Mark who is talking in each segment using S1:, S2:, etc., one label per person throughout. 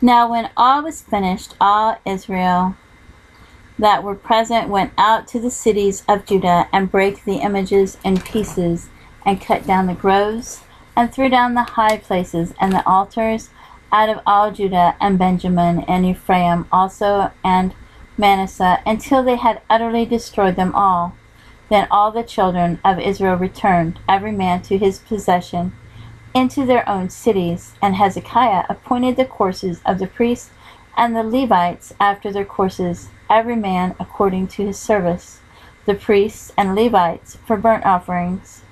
S1: Now when all was finished, all Israel that were present went out to the cities of Judah, and brake the images in pieces, and cut down the groves, and threw down the high places and the altars out of all Judah and Benjamin and Ephraim also and Manasseh, until they had utterly destroyed them all. Then all the children of Israel returned, every man to his possession, into their own cities. And Hezekiah appointed the courses of the priests and the Levites after their courses, every man according to his service, the priests and Levites for burnt offerings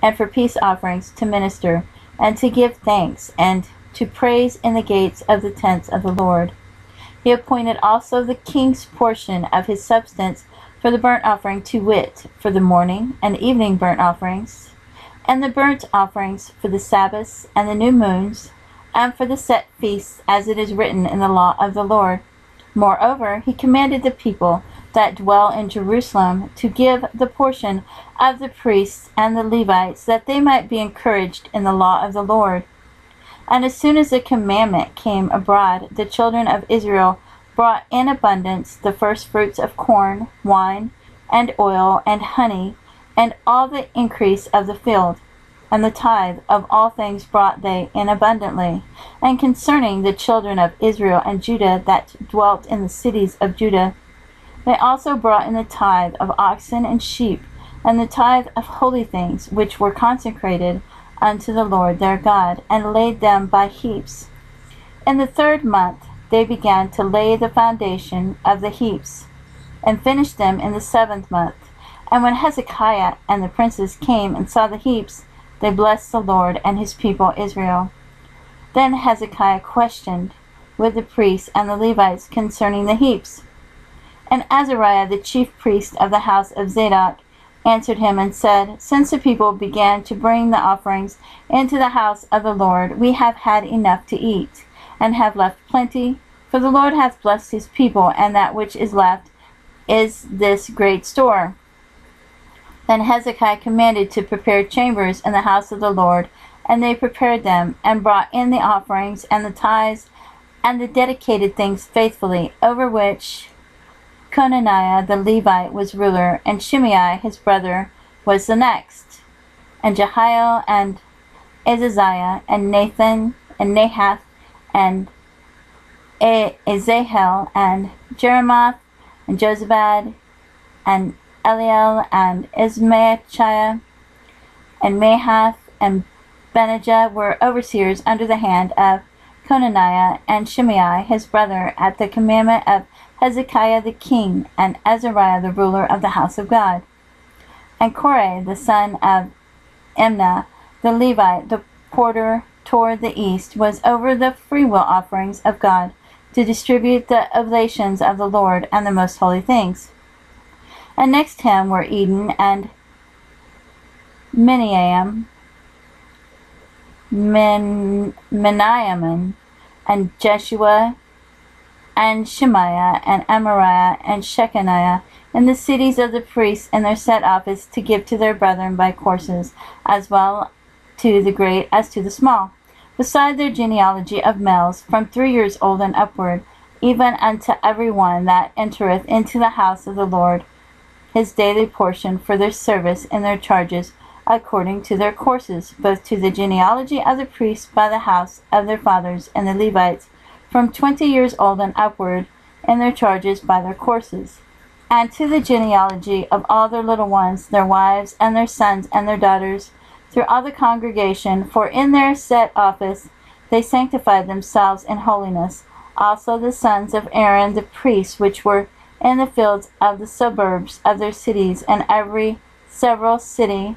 S1: and for peace offerings to minister and to give thanks and to praise in the gates of the tents of the Lord. He appointed also the king's portion of his substance for the burnt offering, to wit, for the morning and evening burnt offerings, and the burnt offerings for the Sabbaths and the new moons, and for the set feasts, as it is written in the law of the Lord. Moreover, he commanded the people that dwell in Jerusalem to give the portion of the priests and the Levites, that they might be encouraged in the law of the Lord. And as soon as the commandment came abroad, the children of Israel brought in abundance the first fruits of corn, wine, and oil, and honey, and all the increase of the field. And the tithe of all things brought they in abundantly. And concerning the children of Israel and Judah that dwelt in the cities of Judah, they also brought in the tithe of oxen and sheep, and the tithe of holy things which were consecrated unto the Lord their God, and laid them by heaps. In the 3rd month they began to lay the foundation of the heaps, and finished them in the 7th month. And when Hezekiah and the princes came and saw the heaps, they blessed the Lord and his people Israel. Then Hezekiah questioned with the priests and the Levites concerning the heaps. And Azariah, the chief priest of the house of Zadok, answered him and said, Since the people began to bring the offerings into the house of the Lord, we have had enough to eat, and have left plenty, for the Lord hath blessed his people, and that which is left is this great store. Then Hezekiah commanded to prepare chambers in the house of the Lord, and they prepared them, and brought in the offerings, and the tithes, and the dedicated things faithfully, over which Conaniah the Levite was ruler, and Shimei his brother was the next, and Jehiel, and Azaziah, and Nathan, and Nahath, and Azahel, and Jeremoth, and Jozabad, and Eliel, and Ismachiah, and Mahath, and Benijah were overseers under the hand of Conaniah and Shimei his brother, at the commandment of Hezekiah the king, and Azariah the ruler of the house of God. And Korah the son of Imnah the Levite, the porter toward the east, was over the freewill offerings of God, to distribute the oblations of the Lord and the most holy things. And next him were Eden, and Miniam, Meniaman, and Jeshua, and Shemaiah, and Amariah, and Shechaniah, in the cities of the priests in their set office, to give to their brethren by courses, as well to the great as to the small, beside their genealogy of males from 3 years old and upward, even unto every one that entereth into the house of the Lord, his daily portion for their service in their charges, according to their courses, both to the genealogy of the priests by the house of their fathers, and the Levites, from 20 years old and upward, in their charges by their courses, and to the genealogy of all their little ones, their wives, and their sons, and their daughters, through all the congregation, for in their set office they sanctified themselves in holiness. Also the sons of Aaron the priests, which were in the fields of the suburbs of their cities, and every several city,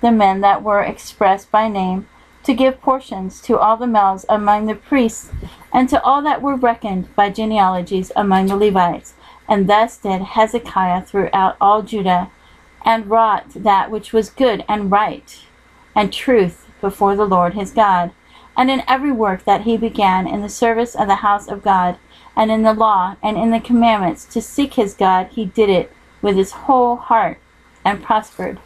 S1: the men that were expressed by name, to give portions to all the males among the priests, and to all that were reckoned by genealogies among the Levites. And thus did Hezekiah throughout all Judah, and wrought that which was good and right, and truth before the Lord his God, and in every work that he began in the service of the house of God, and in the law, and in the commandments, to seek his God, he did it with his whole heart, and prospered.